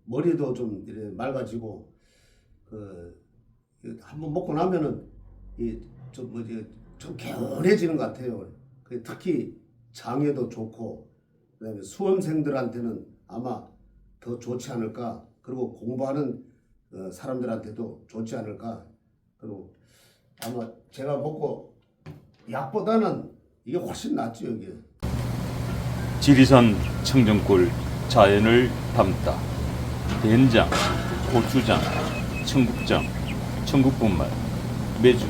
머리도 좀 이렇게 맑아지고 그 한번 먹고 나면은 이좀 뭐지 좀 개운해지는 것 같아요. 특히 장에도 좋고 그다음에 수험생들한테는 아마 더 좋지 않을까. 그리고 공부하는 사람들한테도 좋지 않을까. 그리고 아마 제가 먹고 약보다는 이게 훨씬 낫죠 이게. 지리산 청정골 자연을 담다 된장, 고추장, 청국장, 청국분말, 매주,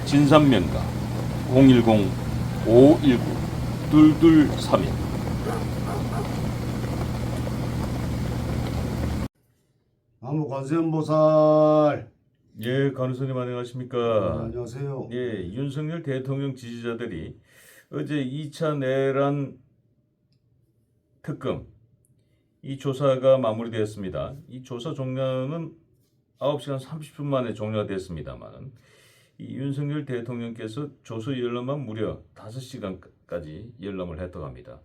진산면가 010-519-2231. 나무 관세음보살. 예, 간우선님 안녕하십니까? 안녕하세요. 예, 윤석열 대통령 지지자들이 어제 2차 내란 특검 이 조사가 마무리되었습니다. 이 조사 종료는 9시간 30분 만에 종료가 됐습니다만 이 윤석열 대통령께서 조서 열람만 무려 5시간까지 열람을 했다고 합니다.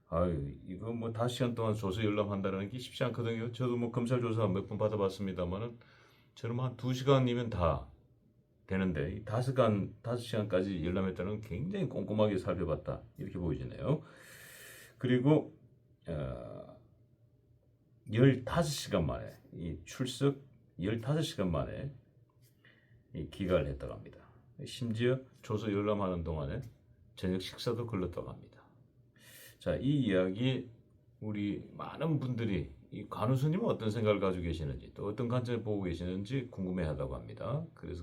아유, 이거 뭐 5시간 동안 조서 열람한다는 게 쉽지 않거든요. 저도 뭐 검찰 조사 몇 번 받아봤습니다만은 저는 한 2시간이면 다 되는데 이 5시간까지 열람했다는 건 굉장히 꼼꼼하게 살펴봤다 이렇게 보여지네요. 그리고 15시간 만에 이 출석 15시간 만에 이 기각을 했다고 합니다. 심지어 조서 열람하는 동안에 저녁 식사도 걸렸다고 합니다. 자, 이 이야기 우리 많은 분들이 이 간우스님은 어떤 생각을 가지고 계시는지 또 어떤 관점을 보고 계시는지 궁금해하다고 합니다. 그래서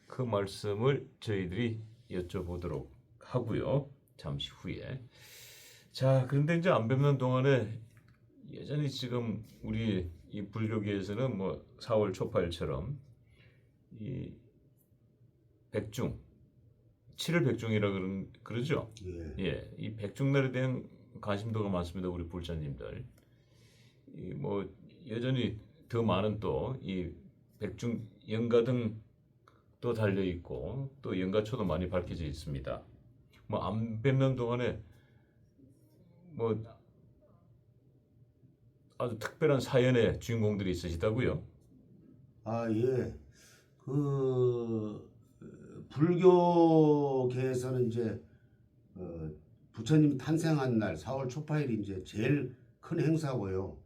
그 말씀을 저희들이 여쭤보도록 하고요. 잠시 후에. 자, 그런데 이제 안 뵙는 동안에 예전에 지금 우리 이 불교계에서는 뭐 4월 초파일처럼 이 백중, 7월 백중이라 그러죠. 예, 이 백중날에 대한 관심도가 많습니다. 우리 불자님들. 뭐 여전히 더 많은 또 이 백중 연가등도 달려 있고 또 연가초도 많이 밝혀져 있습니다. 뭐 안 뵙는 동안에 뭐 아주 특별한 사연의 주인공들이 있으시다고요? 아, 예. 불교계에서는 이제 부처님 탄생한 날 4월 초파일이 이제 제일 큰 행사고요.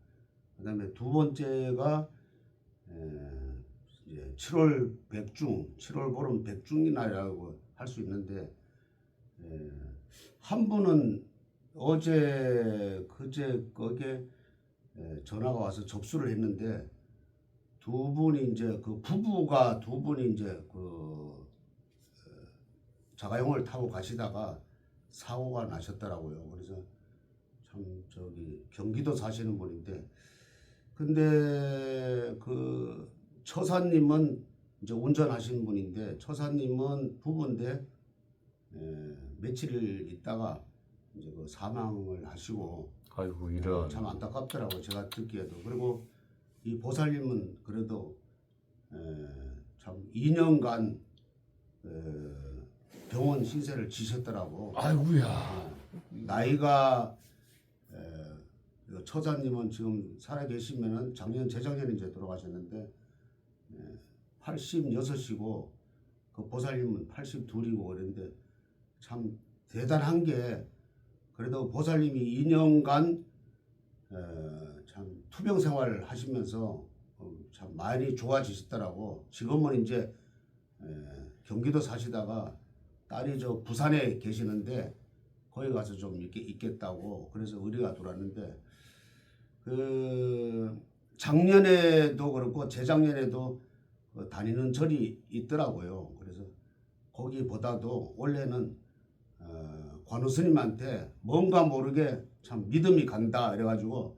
그다음에 두 번째가 이제 7월 백중, 7월 보름 백중이나라고 할 수 있는데 한 분은 어제 그제 거기에 전화가 와서 접수를 했는데 두 분이 이제 그 부부가 두 분이 이제 그 자가용을 타고 가시다가 사고가 나셨더라고요. 그래서 참 저기 경기도 사시는 분인데 근데 그 처사님은 이제 운전하시는 분인데 처사님은 부부인데 며칠 있다가 이제 그 사망을 하시고 아이고 이런. 참 안타깝더라고 제가 듣기에도. 그리고 이 보살님은 그래도 참 2년간 병원 신세를 지셨더라고. 아이고야. 나이가 처자님은 지금 살아 계시면은 재작년에 이제 돌아가셨는데 86이고 그 보살님은 82이고 그런데 참 대단한 게 그래도 보살님이 2년간 참 투병 생활을 하시면서 참 많이 좋아지셨더라고. 지금은 이제 경기도 사시다가 딸이 저 부산에 계시는데 거기 가서 좀 이렇게 있겠다고 그래서 의뢰가 들어왔는데 그 작년에도 그렇고 재작년에도 다니는 절이 있더라고요. 그래서 거기보다도 원래는 관우 스님한테 뭔가 모르게 참 믿음이 간다 이래가지고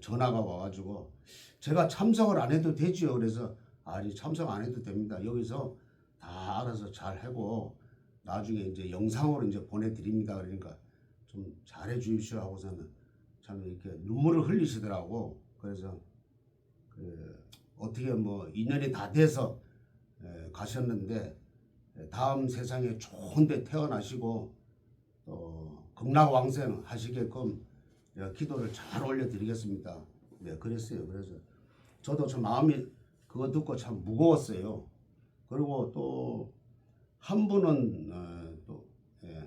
전화가 와가지고 제가 참석을 안 해도 되지요. 그래서 아니 참석 안 해도 됩니다. 여기서 다 알아서 잘 하고 나중에 이제 영상으로 이제 보내드립니다. 그러니까 좀 잘해 주십시오 하고서는 참 이렇게 눈물을 흘리시더라고. 그래서 어떻게 뭐 인연이 다 돼서 가셨는데 다음 세상에 좋은 데 태어나시고 또 극락왕생 하시게끔 기도를 잘 올려드리겠습니다. 네, 그랬어요. 그래서 저도 참 마음이 그거 듣고 참 무거웠어요. 그리고 또 한 분은 또 예,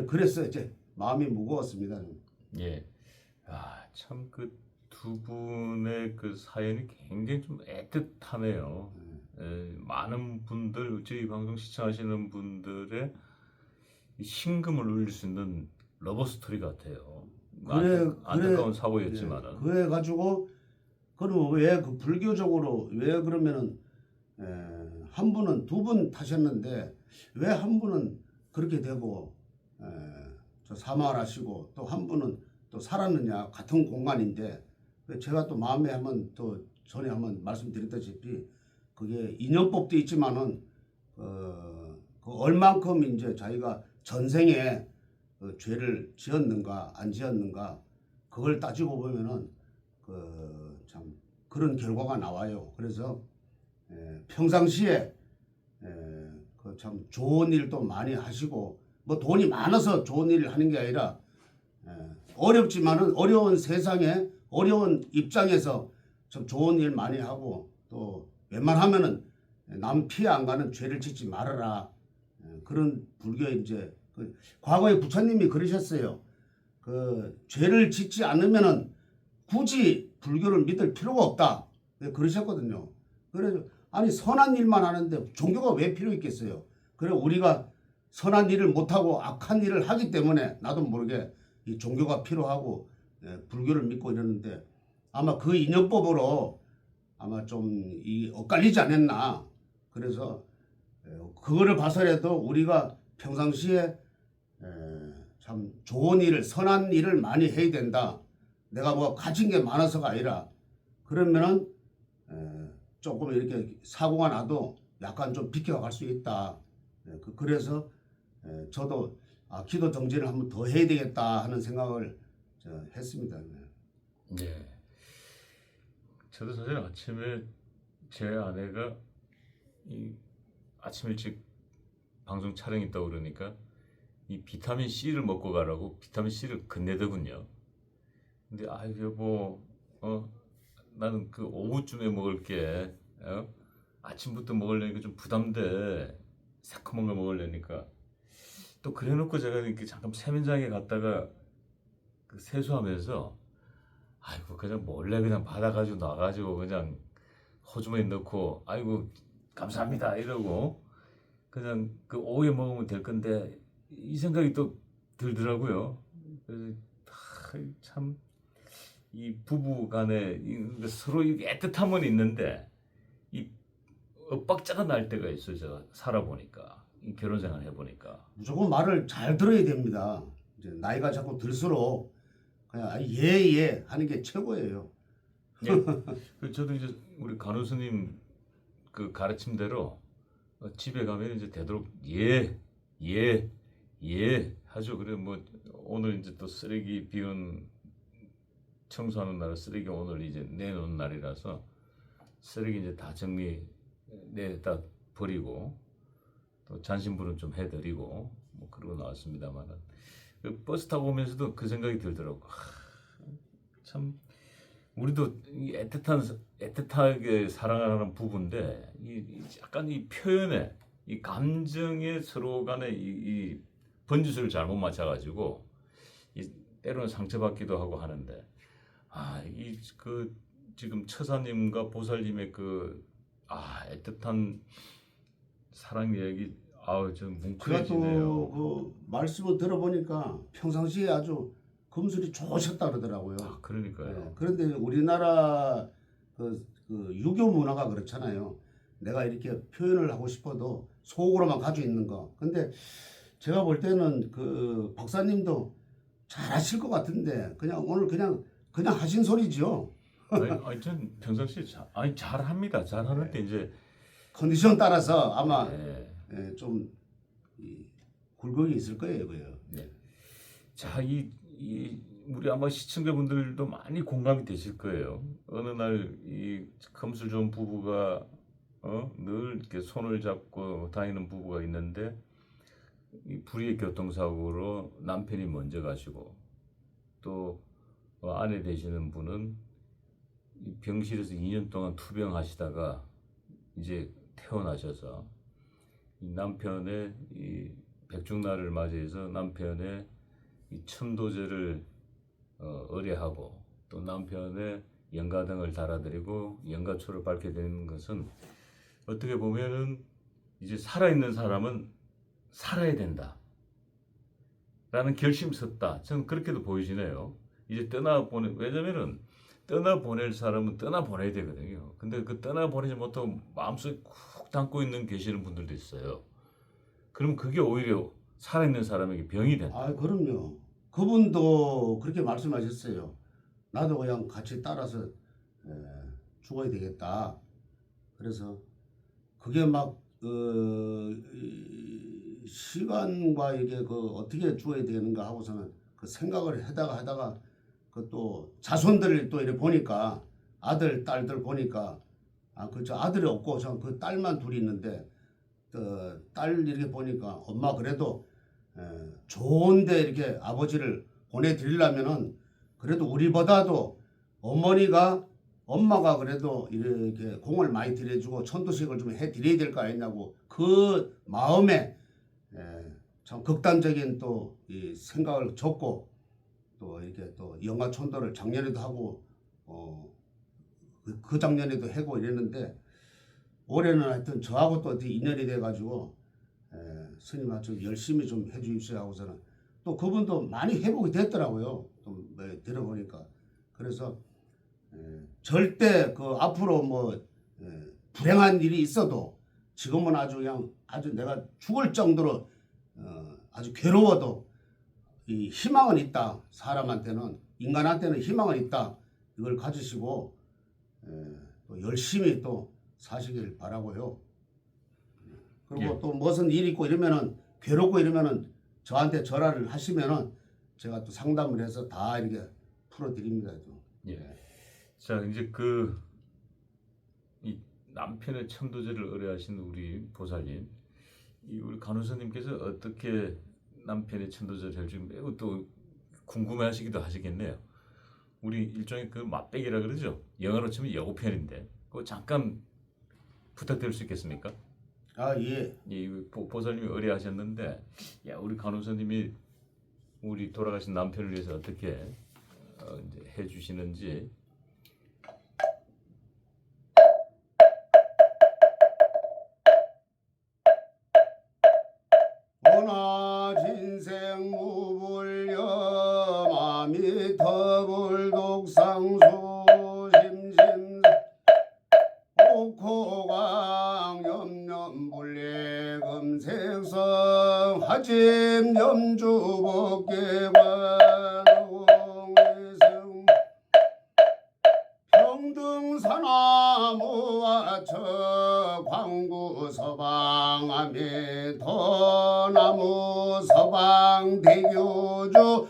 그랬어요. 제 마음이 무거웠습니다. 예. 아, 참 그 두 분의 그 사연이 굉장히 좀 애틋하네요. 많은 분들, 저희 방송 시청하시는 분들의 이 심금을 울릴 수 있는 러브 스토리 같아요. 안타까운 사고였지만은. 그래 가지고 그럼 왜 그 불교적으로 왜 그러면은 한 분은 두 분 타셨는데 왜 한 분은 그렇게 되고 저 사망을 하시고 또 한 분은 또 살았느냐 같은 공간인데 제가 또 마음에 한번 또 전에 한번 말씀드렸다시피 그게 인연법도 있지만은 그 얼만큼 이제 자기가 전생에 그 죄를 지었는가 안 지었는가 그걸 따지고 보면은 그 참 그런 결과가 나와요. 그래서 평상시에 그 참 좋은 일도 많이 하시고 뭐 돈이 많아서 좋은 일을 하는 게 아니라 어렵지만은 어려운 세상에 어려운 입장에서 참 좋은 일 많이 하고 또 웬만하면은 남 피해 안 가는 죄를 짓지 말아라. 그런 불교 이제 그 과거에 부처님이 그러셨어요. 그 죄를 짓지 않으면은 굳이 불교를 믿을 필요가 없다. 그러셨거든요. 그래서 아니 선한 일만 하는데 종교가 왜 필요 있겠어요? 그래 우리가 선한 일을 못하고 악한 일을 하기 때문에 나도 모르게 이 종교가 필요하고 불교를 믿고 이러는데 아마 그 인연법으로 아마 좀 이 엇갈리지 않았나. 그래서 그거를 봐서라도 우리가 평상시에 참 좋은 일을 선한 일을 많이 해야 된다. 내가 뭐 가진 게 많아서가 아니라 그러면은 조금 이렇게 사고가 나도 약간 좀 비켜갈 수 있다. 그래서 저도 기도 정진을 한번 더 해야 되겠다 하는 생각을 했습니다. 네. 저도 사실 아침에 제 아내가 이 아침 일찍 방송 촬영 있다고 그러니까 이 비타민 C를 먹고 가라고 비타민 C를 건네더군요. 근데 아 여보 나는 그 오후쯤에 먹을게. 아침부터 먹으려니까 좀 부담돼. 새콤한 거 먹으려니까. 또 그래놓고 제가 이렇게 잠깐 세면장에 갔다가 그 세수하면서 아이고 그냥 몰래 그냥 받아가지고 나가지고 그냥 호주머니 넣고 아이고 감사합니다 이러고 그냥 그 오후에 먹으면 될 건데 이 생각이 또 들더라고요. 그래서 참 이 부부 간에 서로 애틋함은 있는데 이 엇박자가 날 때가 있어요. 제가 살아보니까 이 결혼 생활 해보니까 무조건 말을 잘 들어야 됩니다. 이제 나이가 자꾸 들수록 그냥 예 하는 게 최고예요. 예. 저도 이제 우리 간호 스님 그 가르침대로 집에 가면 이제 되도록 예 하죠. 그래 뭐 오늘 이제 또 쓰레기 비운 청소하는 날 쓰레기 오늘 이제 내놓은 날이라서 쓰레기 이제 다 정리 내다 버리고 또 잔심부름 좀 해드리고 뭐 그러고 나왔습니다만은 그 버스 타고 오면서도 그 생각이 들더라고. 참 우리도 이 애틋하게 사랑하는 부부인데 약간 이 표현에 이 감정에 서로 간에 이 번지수를 잘못 맞춰가지고 때로는 상처받기도 하고 하는데 이 그 지금 처사님과 보살님의 애틋한 사랑 이야기 좀 제가 뭉클해지네요. 또 그 말씀을 들어보니까 평상시에 아주 금술이 좋으셨다 그러더라고요. 그러니까요. 그런데 우리나라 그 유교 문화가 그렇잖아요. 내가 이렇게 표현을 하고 싶어도 속으로만 가지고 있는 거. 근데 제가 볼 때는 그 박사님도 잘하실 것 같은데 그냥 오늘 그냥 하신 소리죠. 전 평상시에 잘합니다. 잘하는데 이제 컨디션 따라서 아마 좀 굴곡이 있을 거예요, 그요. 네. 자, 우리 아마 시청자분들도 많이 공감이 되실 거예요. 어느 날 이 금술 좋은 부부가 늘 이렇게 손을 잡고 다니는 부부가 있는데 이 불의의 교통사고로 남편이 먼저 가시고 또 아내 되시는 분은 이 병실에서 2년 동안 투병하시다가 이제 퇴원하셔서 이 남편의 이 백중날을 맞이해서 남편의 이 천도제를 의뢰하고 또 남편의 영가등을 달아드리고 영가초를 밝게 되는 것은 어떻게 보면은 이제 살아있는 사람은 살아야 된다 라는 결심 섰다. 저는 그렇게도 보이시네요. 이제 왜냐면은 떠나보낼 사람은 떠나보내야 되거든요. 근데 그 떠나보내지 못하고 마음속에 쿡 담고 있는 계시는 분들도 있어요. 그럼 그게 오히려 살아있는 사람에게 병이 된다. 아, 그럼요. 그분도 그렇게 말씀하셨어요. 나도 그냥 같이 따라서 에, 죽어야 되겠다. 그래서 그게 막 시간과 이게 그 어떻게 죽어야 되는가 하고서는 그 생각을 하다가 그 또 자손들을 또 이렇게 보니까 아들 딸들 보니까 그 아들이 없고 저 그 딸만 둘이 있는데 딸 이렇게 보니까 엄마 그래도 좋은데 이렇게 아버지를 보내드리려면은 그래도 우리보다도 엄마가 그래도 이렇게 공을 많이 들여주고 천도식을 좀 해드려야 될 거 아니냐고 그 마음에 참 극단적인 또 이 생각을 접고 또 이렇게 또 영가천도를 작년에도 하고 그 작년에도 하고 이랬는데 올해는 하여튼 저하고 또 인연이 돼가지고 스님 아주 열심히 좀 해주십시오 하고서는 또 그분도 많이 회복이 됐더라고요. 좀 들어보니까 그래서 절대 그 앞으로 뭐 불행한 일이 있어도 지금은 아주 그냥 아주 내가 죽을 정도로 아주 괴로워도 이 희망은 있다. 사람한테는 인간한테는 희망은 있다. 이걸 가지시고 또 열심히 또 사시길 바라고요. 그리고 예. 또 무슨 일 있고 이러면은 괴롭고 이러면은 저한테 전화를 하시면은 제가 또 상담을 해서 다 이렇게 풀어드립니다. 또. 예. 자 이제 이 남편의 천도제를 의뢰하신 우리 보살님, 우리 간호사님께서 어떻게 남편의 천도제를 할지 매우 또 궁금해하시기도 하시겠네요. 우리 일종의 그 맛배기라 그러죠. 영어로 치면 예고편인데 그거 잠깐 부탁드릴 수 있겠습니까? 아, 예. 이 보살님이 의뢰하셨는데, 야 우리 간호사님이 우리 돌아가신 남편을 위해서 어떻게 이제 해주시는지. 오나 진생 무불여 마미 터불 독상수 심심 옥호광 염염불례 금색성 하짐 염주법계관홍의성 평등사나무와 저 광구 서방 아미토나무 서방 대교주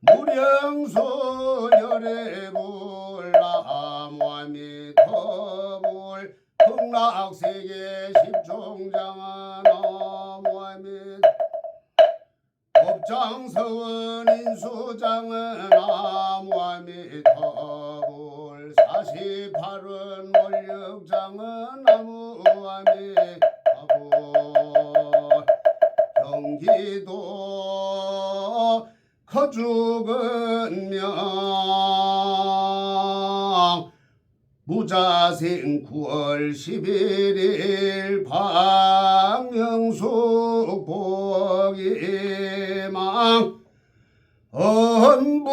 무령수 열애불 나무 아미토불 극락세계 십종장 나무 아미 법장서원 인수장은 나무 아미토불 48은 원력장은 나무 아미토불 경기도 거죽은 명 무자생 9월 11일 박명숙 복이망 언부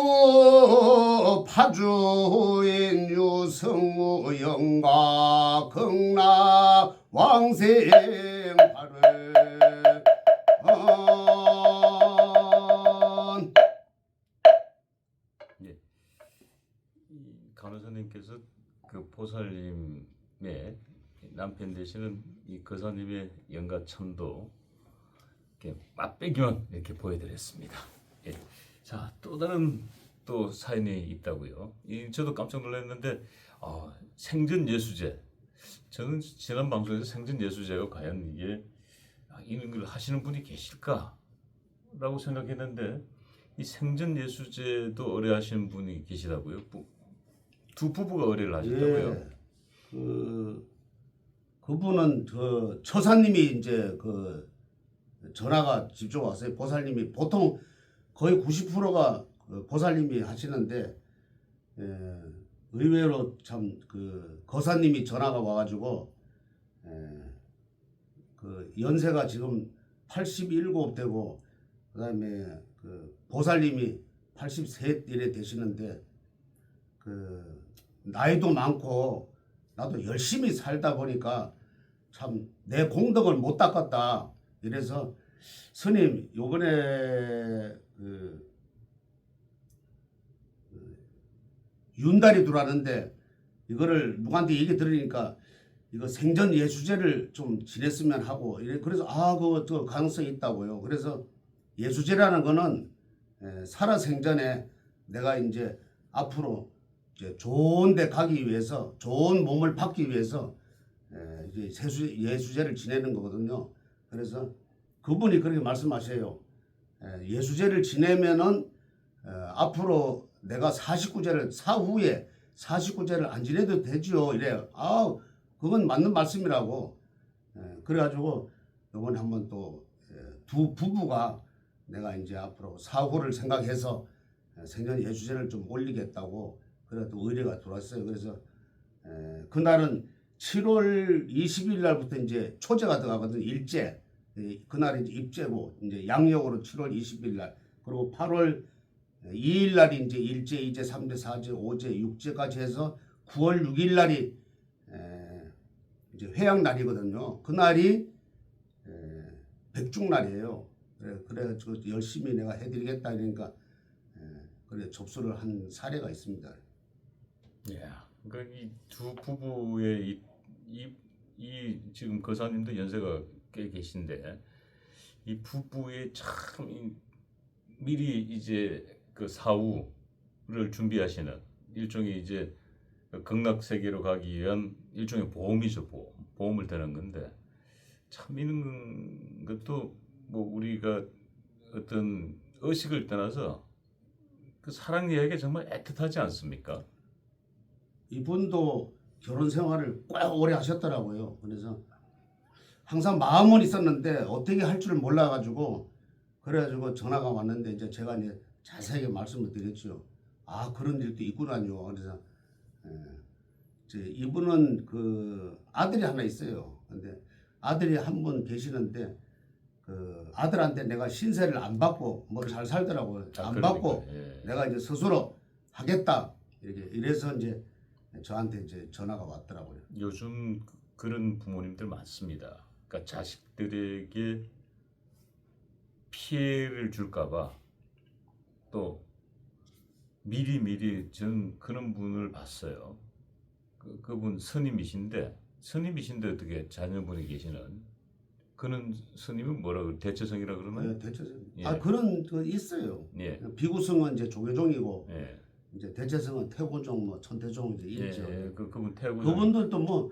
파주인 유승우 영가 극락 왕생 발을 예. 이 간호사님께서 그 보살님의 남편 되시는 이 거사님의 영가천도 이렇게 맛배기만 이렇게 보여드렸습니다. 예. 자, 또 다른 또 사연이 있다고요. 저도 깜짝 놀랐는데 생전 예수제. 저는 지난 방송에서 생전 예수제가 과연 이게 이런 걸 하시는 분이 계실까라고 생각했는데 이 생전 예수제도 의뢰하시는 분이 계시다고요? 두 부부가 의뢰를 하셨다고요? 예. 그분은 저 처사님이 이제 그 전화가 직접 왔어요. 보살님이 보통 거의 90%가 보살님이 하시는데 의외로 참 그 거사님이 전화가 와가지고 그 연세가 지금 87 되고 그다음에 그 보살님이 83 이래 되시는데 그 나이도 많고 나도 열심히 살다 보니까 참 내 공덕을 못 닦았다. 이래서 스님 요번에 그 윤달이 들어왔는데 이거를 누구한테 얘기 들으니까 이거 생전 예수제를 좀 지냈으면 하고 이래 그래서 그거 가능성이 있다고요. 그래서 예수제라는 거는 살아 생전에 내가 이제 앞으로 이제 좋은 데 가기 위해서 좋은 몸을 받기 위해서 이제 예수제를 지내는 거거든요. 그래서 그분이 그렇게 말씀하셔요. 예수제를 지내면은 앞으로 내가 49제를 사후에 49제를 안 지내도 되지요. 이래요. 그건 맞는 말씀이라고. 그래가지고 이번에 한번 또 두 부부가 내가 이제 앞으로 사후를 생각해서 생전 예수제를 좀 올리겠다고 그래도 의뢰가 들어왔어요. 그래서 그날은 7월 20일 날부터 이제 초제가 들어가거든. 일제. 그날이 이제 입제고 이제 양력으로 7월 20일 날 그리고 8월 2일 날이 이제 일제, 2제, 3제, 4제, 5제, 6제까지 해서 9월 6일 날이 이제 회양 날이거든요. 그날이 백중날이에요. 그래 열심히 내가 해드리겠다 그러니까 그래 접수를 한 사례가 있습니다. 예. 그러니까 이 두 부부의 이 지금 거사님도 연세가 꽤 계신데 이 부부의 참 미리 이제 그 사후를 준비하시는 일종의 이제 극락 세계로 가기 위한 일종의 보험이죠. 보험을 드는 건데 참 이런 것도 뭐 우리가 어떤 의식을 떠나서 그 사랑 이야기가 정말 애틋하지 않습니까? 이분도 결혼 생활을 꽤 오래 하셨더라고요. 그래서 항상 마음은 있었는데 어떻게 할 줄을 몰라가지고 그래가지고 전화가 왔는데 이제 제가 이제 자세하게 말씀을 드렸죠. 그런 일도 있구나요. 그래서 이분은 그 아들이 하나 있어요. 근데 아들이 한 분 계시는데 그 아들한테 내가 신세를 안 받고 뭐 잘 살더라고요. 안 받고 예. 내가 이제 스스로 하겠다 이래서 이제 저한테 이제 전화가 왔더라고요. 요즘 그런 부모님들 많습니다. 그러니까 자식들에게 피해를 줄까봐 또 미리 저는 그런 분을 봤어요. 그분 스님이신데 어떻게 자녀분이 계시는 그는 스님은 뭐라고 대처성이라 그러나요? 네, 대체성. 예. 그런 그 있어요. 예. 비구성은 이제 조계종이고 예. 이제 대체성은 태고종, 뭐 천태종 이제 예. 있죠. 그분 태우고 그분들도 뭐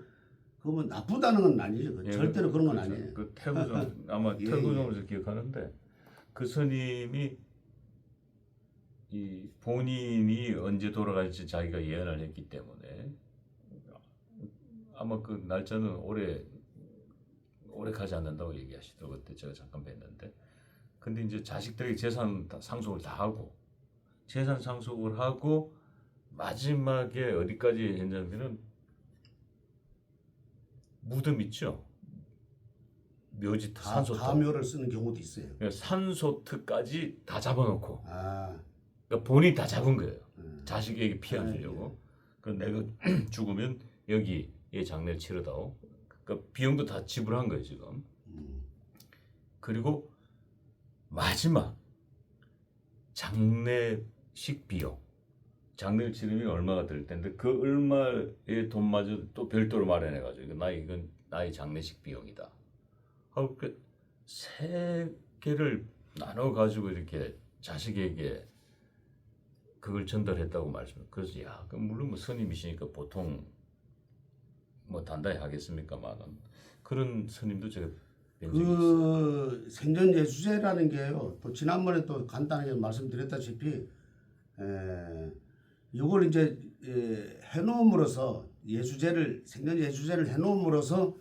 그분 나쁘다는 건 아니죠. 예, 절대로 그런 건 그렇죠. 아니에요. 그 태구종 아마 예, 태구종에서 기억하는데 그 스님이 이 본인이 언제 돌아갈지 자기가 예언을 했기 때문에 아마 그 날짜는 오래 가지 않는다고 얘기하시더라고요. 그때 제가 잠깐 뵀는데 근데 이제 자식들에게 재산 상속을 다 하고 재산 상속을 하고 마지막에 어디까지 했냐면은 무덤 있죠. 묘지 산소특 가묘를 쓰는 경우도 있어요. 산소특까지 다 잡아놓고 아, 그러니까 본인이 다 잡은 거예요. 자식에게 피해 안 아, 주려고. 그 내가 죽으면 여기에 장례를 치르다오. 그러니까 비용도 다 지불한 거예요 지금. 그리고 마지막 장례식 비용. 장례를 치르면 얼마가 들 텐데 그 얼마의 돈마저 또 별도로 마련해가지고 이건 나의 장례식 비용이다. 하고 세 개를 나눠 가지고 이렇게 자식에게 그걸 전달했다고 말씀을. 그래서 그럼 물론 뭐 스님이시니까 보통 뭐 단단히 하겠습니까만은 그런 스님도 제가 뵌 적이 있어요. 그 생전 예수제라는 게요. 또 지난번에 또 간단하게 말씀드렸다시피 이걸 이제 해놓음으로써 생전 예수제를 해놓음으로써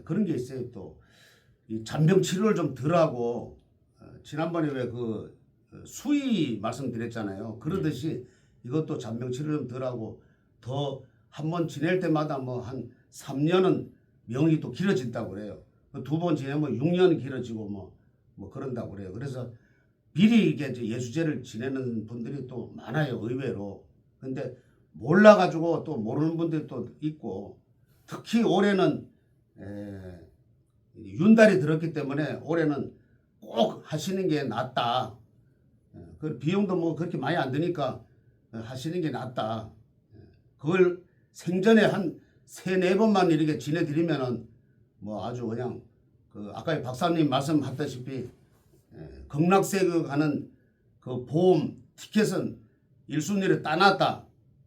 그런 게 있어요. 또 이 잔병 치료를 좀 덜하고 지난번에 왜 그 수의 말씀드렸잖아요. 그러듯이 이것도 잔병 치료를 좀 덜하고 더 한 번 지낼 때마다 뭐 한 3년은 명이 또 길어진다고 그래요. 두 번 지내면 6년 길어지고 뭐 그런다고 그래요. 그래서 미리 이게 이제 예수제를 지내는 분들이 또 많아요. 의외로. 근데 몰라가지고 또 모르는 분들이 또 있고 특히 올해는 윤달이 들었기 때문에 올해는 꼭 하시는 게 낫다. 그 비용도 뭐 그렇게 많이 안 드니까 하시는 게 낫다. 그걸 생전에 한 3-4번만 이렇게 지내드리면은 뭐 아주 그냥 그 아까 박사님 말씀하셨다시피 극락세계 가는 그 보험 티켓은 1순위를 따놨다.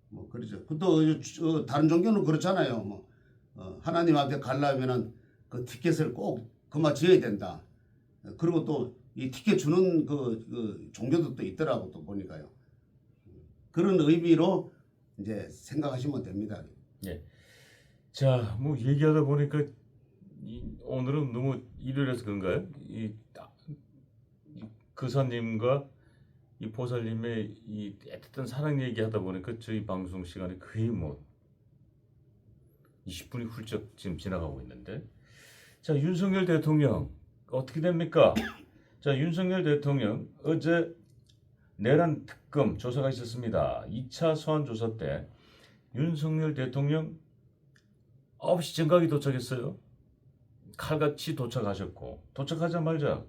뭐 그러죠. 또 다른 종교는 그렇잖아요. 뭐 하나님한테 가려면은 그 티켓을 꼭 그만 지어야 된다. 그리고 또 이 티켓 주는 그 종교도 또 있더라고 또 보니까요. 그런 의미로 이제 생각하시면 됩니다. 예. 자, 뭐 얘기하다 보니까 오늘은 너무 일요일에서 그런가요? 이 그사님과 이 보살님의 이 애틋한 사랑 얘기하다 보니까 저희 방송 시간이 거의 뭐 20분이 훌쩍 지금 지나가고 있는데, 자, 윤석열 대통령 어떻게 됩니까? 자, 윤석열 대통령 어제 내란 특검 조사가 있었습니다. 2차 소환 조사 때 윤석열 대통령 9시 정각이 도착했어요. 칼같이 도착하셨고, 도착하자마자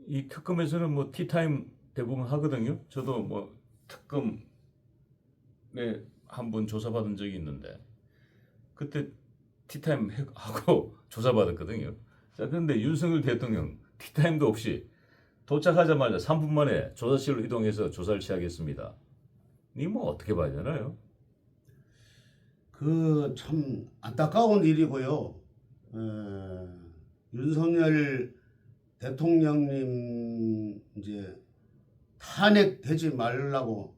이 특검에서는 뭐 티타임 대부분 하거든요. 저도 뭐 특검에 한 번 조사받은 적이 있는데 그때 티타임 하고 조사받았거든요. 자, 그런데 윤석열 대통령 티타임도 없이 도착하자마자 3분 만에 조사실로 이동해서 조사를 시작했습니다. 이 뭐 어떻게 봐야 되나요? 그 참 안타까운 일이고요. 윤석열 대통령님 이제 탄핵되지 말라고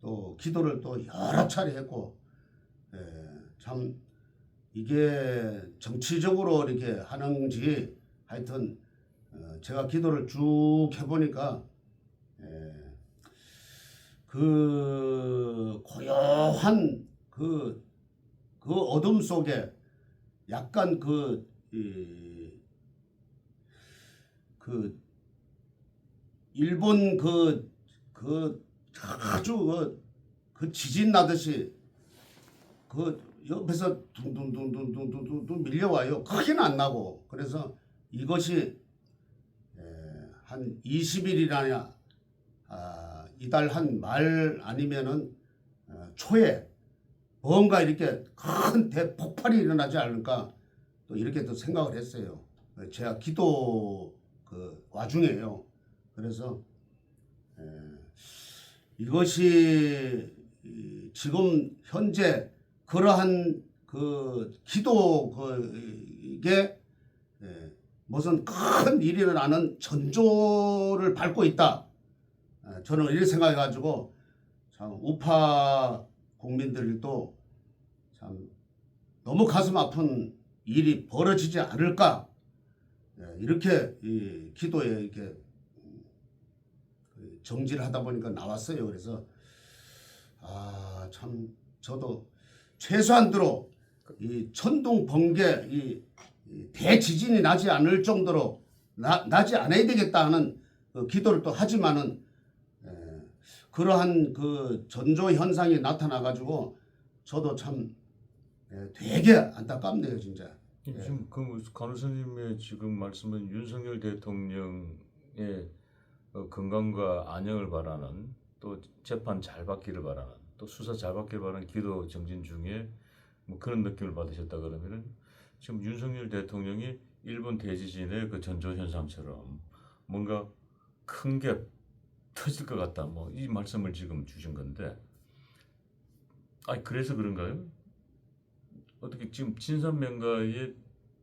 또 기도를 또 여러 차례 했고, 참 이게 정치적으로 이렇게 하는지 하여튼 제가 기도를 쭉 해보니까 그 고요한 그 어둠 속에 약간 그 일본 아주 그 지진 나듯이 그 옆에서 둥둥둥둥둥둥둥 밀려와요. 크게는 안 나고. 그래서 이것이 한 20일이나 이달 한 말 아니면은 초에 뭔가 이렇게 큰 대폭발이 일어나지 않을까 또 이렇게 또 생각을 했어요. 제가 기도 그 와중에요. 그래서 이것이 지금 현재 그러한 그 기도 그게 무슨 큰 일이 일어나는 전조를 밟고 있다. 저는 이렇게 생각해가지고 참 우파 국민들도 참 너무 가슴 아픈 일이 벌어지지 않을까 이렇게 이 기도에 이렇게 정지를 하다 보니까 나왔어요. 그래서 참 저도 최소한대로 이 천둥 번개 이 대지진이 나지 않을 정도로 나지 않아야 되겠다 하는 그 기도를 또 하지만은 그러한 그 전조 현상이 나타나 가지고 저도 참 되게 안타깝네요, 진짜. 지금 그 간호사님의 지금 말씀은 윤석열 대통령의 건강과 안녕을 바라는, 또 재판 잘 받기를 바라는, 또 수사 잘 받기를 바라는 기도 정진 중에 뭐 그런 느낌을 받으셨다 그러면은 지금 윤석열 대통령이 일본 대지진의 그 전조 현상처럼 뭔가 큰 게 터질 것 같다, 뭐 이 말씀을 지금 주신 건데, 그래서 그런가요? 어떻게 지금 진산명가의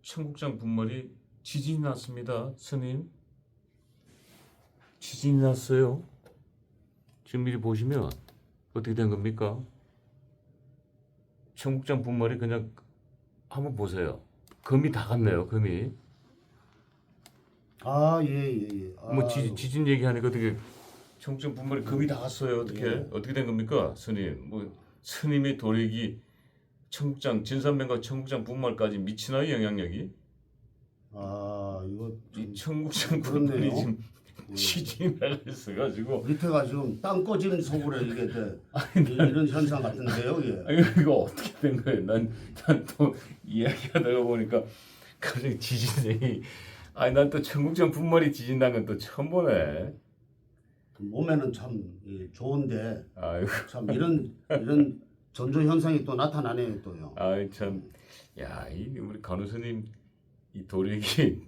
청국장 분말이 지진이 났습니다. 스님. 지진이 났어요. 지금 미리 보시면 어떻게 된 겁니까? 청국장 분말이 그냥 한번 보세요. 금이 다 갔네요. 금이. 아, 예. 뭐 지진 얘기하니까 어떻게 청국장 분말이 금이 다 갔어요. 어떻게 예. 어떻게 된 겁니까, 스님? 뭐 스님의 도력이 청국장 진산면과 청국장 분말까지 미치나요, 영향력이? 이거 이 청국장 그렇네요. 분말이 지금 예. 지진이 나가 있어가지고 밑에가 지금 땅 꺼진 속으로 이게 이런 현상 같은데요. 예. 이거 어떻게 된 거예요? 난 또 이야기하다가 보니까 갑자기 지진이 난 또 청국장 분말이 지진 난 건 또 처음 보네. 몸에는 참 좋은데 아이고, 참 이런 전조 현상이 또 나타나네요, 또요. 참, 이 우리 간호사님 이 도력이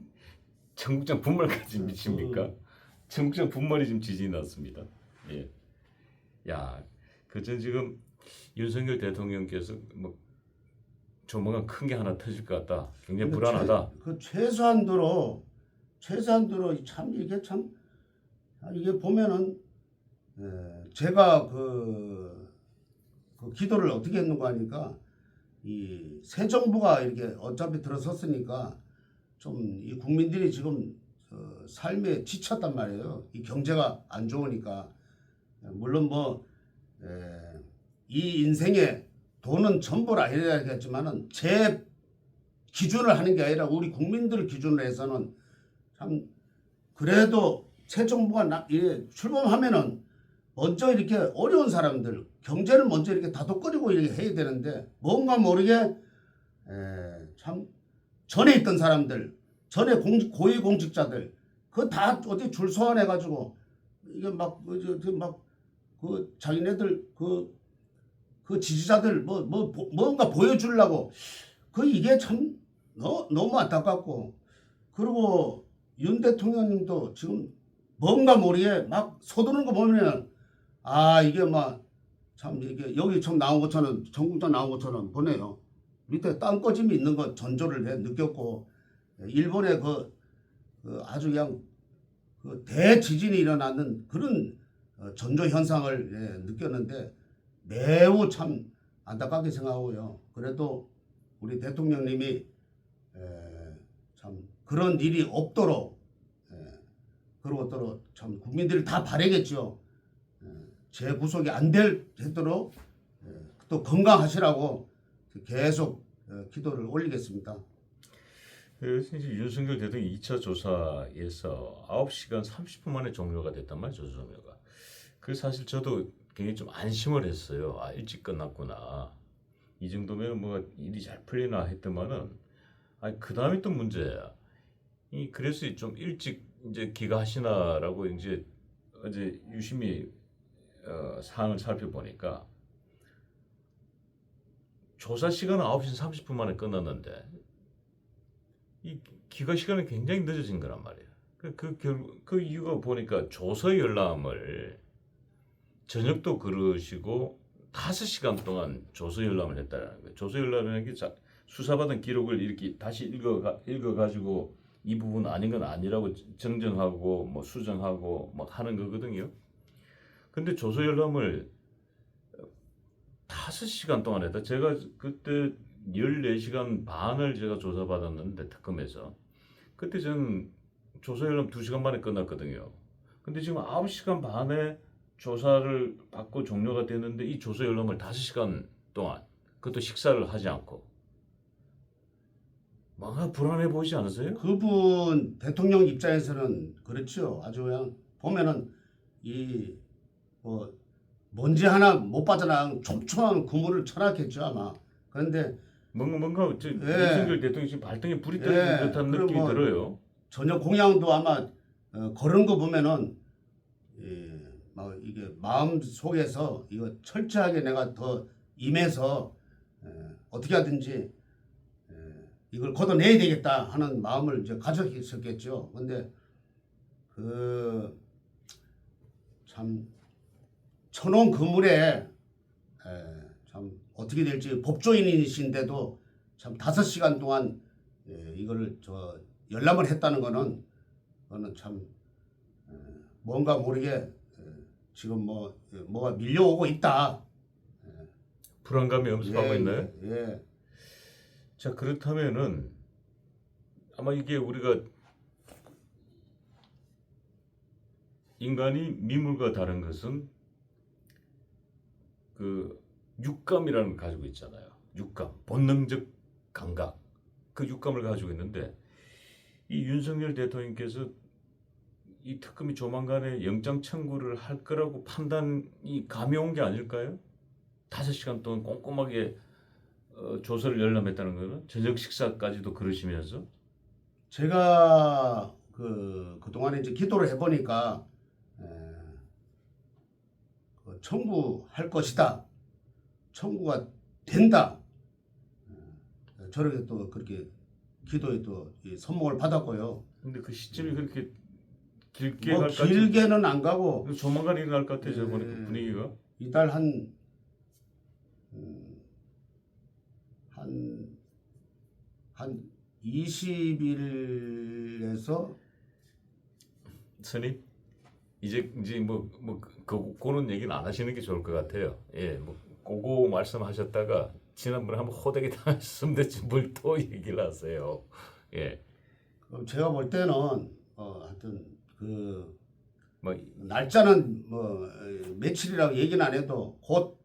청국장 분말까지 미칩니까? 청국장 분말이 지금 지진이 났습니다. 예, 그전 지금 윤석열 대통령께서 뭐 조만간 큰 게 하나 터질 것 같다. 굉장히 불안하다. 최소한도로 참 이게 보면은 제가 그 기도를 어떻게 했는가 하니까 이 새 정부가 이렇게 어차피 들어섰으니까 좀 이 국민들이 지금 삶에 지쳤단 말이에요. 이 경제가 안 좋으니까 물론 이 인생에 돈은 전부를 아니라겠지만은 제 기준을 하는 게 아니라 우리 국민들 기준으로 해서는 참 그래도 새 정부가 출범하면은 먼저 이렇게 어려운 사람들 경제를 먼저 이렇게 다독거리고 이렇게 해야 되는데 뭔가 모르게 참 전에 있던 사람들 전에 고위공직자들 그 다 어디 줄 소환해 가지고 이게 그 자기네들 그 지지자들 뭔가 보여주려고 이게 참 너무 안타깝고 그리고 윤 대통령님도 지금 뭔가 모르게 막 서두르는 거 보면 이게 참 이게 여기 좀 나온 것처럼 청국장 나온 것처럼 보네요. 밑에 땅꺼짐이 있는 거 전조를 느꼈고 일본의 아주 그냥 대지진이 일어나는 그런 전조 현상을 느꼈는데 매우 참 안타깝게 생각하고요. 그래도 우리 대통령님이 참 그런 일이 없도록 그리고 또 참 국민들이 다 바라겠죠. 재구속이 안 되도록 또 건강하시라고 계속 기도를 올리겠습니다. 그래서 이제 윤석열 대통령이 2차 조사에서 9시간 30분 만에 종료가 됐단 말이죠, 조사 종료가. 그 사실 저도 굉장히 좀 안심을 했어요. 일찍 끝났구나. 이 정도면 뭐 일이 잘 풀리나 했더만은 그 다음에 또 문제야. 그래서 좀 일찍 이제 귀가하시나라고 이제 어제 유심히 사항을 살펴보니까 조사 시간은 9시 30분 만에 끝났는데 이 귀가 시간이 굉장히 늦어진 거란 말이에요. 그 이유가 보니까 조서 열람을 저녁도 그러시고 5시간 동안 조서 열람을 했다라는 거예요. 조서 열람이라는 게 수사받은 기록을 이렇게 다시 읽어가지고 이 부분 아닌 건 아니라고 정정하고 뭐 수정하고 막 하는 거거든요. 근데 조서 열람을 5시간 동안 했다. 제가 그때 14시간 반을 제가 조사받았는데 특검에서 그때 전 조사 열람 2시간 만에 끝났거든요. 근데 지금 9시간 반에 조사를 받고 종료가 됐는데 이 조사 열람을 5시간 동안 그것도 식사를 하지 않고 뭔가 불안해 보이지 않으세요? 그분 대통령 입장에서는 그렇죠. 아주 그냥 보면은 먼지 하나 못 빠져나간 촘촘한 그물을 쳐놨겠죠 아마. 그런데 뭔가 윤석열 대통령이 지금 발등에 불이 떨어진 듯한 느낌이 들어요. 저녁 공양도 아마 그런 거 보면은 이게 마음 속에서 이거 철저하게 내가 더 임해서 어떻게 하든지 이걸 걷어내야 되겠다 하는 마음을 이제 가졌었겠죠. 근데 참 쳐놓은 그물에 참 어떻게 될지 법조인이신데도 참 5시간 동안 이거를 열람을 했다는 거는 그거는 참 뭔가 모르게 지금 뭐가 밀려오고 있다. 불안감이 엄습하고 있나요? 예. 자, 그렇다면은 아마 이게 우리가 인간이 미물과 다른 것은 그 육감이라는 걸 가지고 있잖아요. 육감, 본능적 감각. 그 육감을 가지고 있는데 이 윤석열 대통령께서 이 특검이 조만간에 영장 청구를 할 거라고 판단이 감이 온 게 아닐까요? 5시간 동안 꼼꼼하게 조서를 열람했다는 거는 저녁 식사까지도 그러시면서 제가 그동안에 이제 기도를 해보니까 청구할 것이다. 청구가 된다. 저렇게 또 그렇게 기도에 또 선목을 받았고요. 근데 그 시점이 그렇게 길게 뭐 갈까? 길게는 안 가고 조만간 일어날 것 같아요. 저번에 그 분위기가. 이달 한 20일에서 스님 이제 그거는 얘기는 안 하시는 게 좋을 것 같아요. 예, 뭐 그거 말씀하셨다가 지난번에 한번 호되게 당하셨는데 뭘 또 얘기를 하세요. 예. 제가 볼 때는 하여튼 뭐 날짜는 며칠이라고 얘기는 안 해도 곧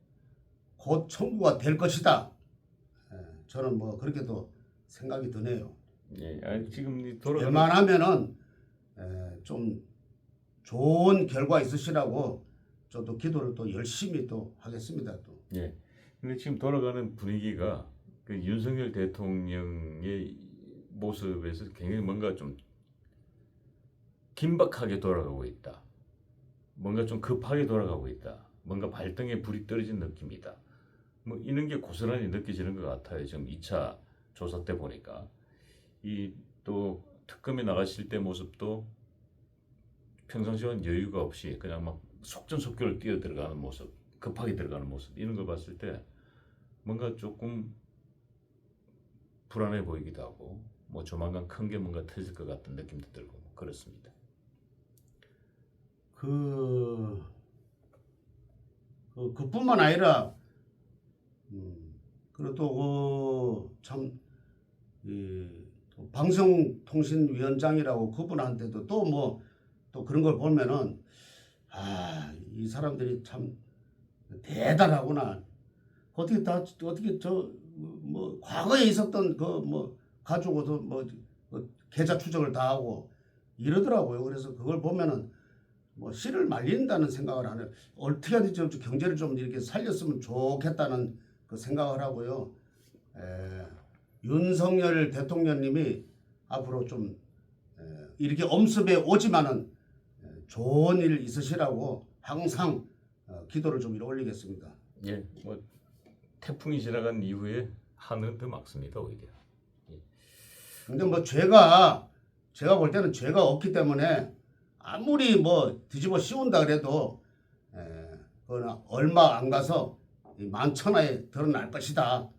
청구가 될 것이다. 저는 그렇게도 생각이 드네요. 예, 아니, 지금 돌아가는 웬만하면은 좀 좋은 결과 있으시라고 저도 기도를 또 열심히 또 하겠습니다. 또. 예. 근데 지금 돌아가는 분위기가 그 윤석열 대통령의 모습에서 굉장히 뭔가 좀 긴박하게 돌아가고 있다. 뭔가 좀 급하게 돌아가고 있다. 뭔가 발등에 불이 떨어진 느낌이다. 뭐 이런 게 고스란히 느껴지는 것 같아요. 지금 2차 조사 때 보니까 이 또 특검에 나가실 때 모습도 평상시와는 여유가 없이 그냥 막 속전속결 뛰어 들어가는 모습, 급하게 들어가는 모습 이런 걸 봤을 때 뭔가 조금 불안해 보이기도 하고 뭐 조만간 큰 게 뭔가 터질 것 같은 느낌도 들고 뭐 그렇습니다. 그뿐만 아니라 그리고 또 참 방송통신위원장이라고 그분한테도 또 그런 걸 보면은 이 사람들이 참 대단하구나. 어떻게 과거에 있었던 가지고도 계좌 추적을 다 하고 이러더라고요. 그래서 그걸 보면은 씨를 말린다는 생각을 하는, 어떻게 하든지 좀 경제를 좀 이렇게 살렸으면 좋겠다는 그 생각을 하고요. 윤석열 대통령님이 앞으로 좀 이렇게 엄습해 오지만은 좋은 일 있으시라고 항상 기도를 좀 올리겠습니다. 예, 태풍이 지나간 이후에 하늘은 더 맑습니다 오히려. 근데 제가 볼 때는 죄가 없기 때문에 아무리 뒤집어 씌운다 그래도 그거는 얼마 안 가서 만천하에 드러날 것이다.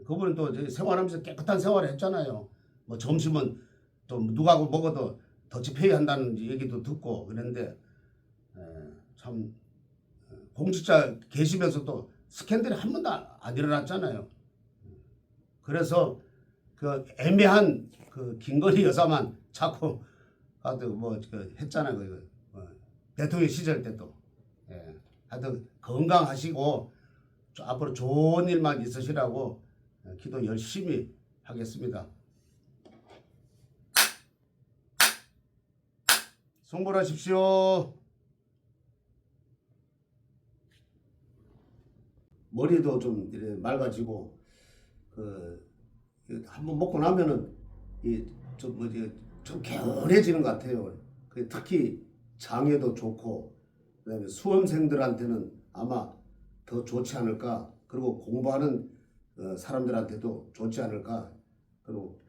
그분은 또 생활하면서 깨끗한 생활을 했잖아요. 점심은 또 누구하고 먹어도 더치페이 한다는 얘기도 듣고 그랬는데 참 공직자 계시면서도 스캔들이 한 번도 안 일어났잖아요. 그래서 그 애매한 그 김건희 여사만 자꾸 했잖아요. 대통령 시절 때도. 하여튼 건강하시고 앞으로 좋은 일만 있으시라고 기도 열심히 하겠습니다. 송불하십시오. 머리도 좀 이렇게 맑아지고 한번 먹고 나면은 좀 개운해지는 것 같아요. 특히 장에도 좋고 그다음에 수험생들한테는 아마 더 좋지 않을까. 그리고 공부하는 사람들한테도 좋지 않을까. 그리고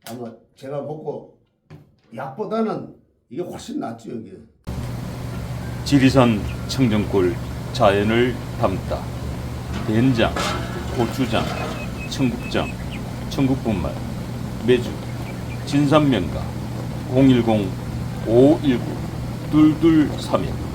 아마 제가 먹고 약보다는 이게 훨씬 낫죠. 여기. 지리산 청정골 자연을 담다. 된장, 고추장, 청국장, 청국분말, 매주 진산명가 010-519-2231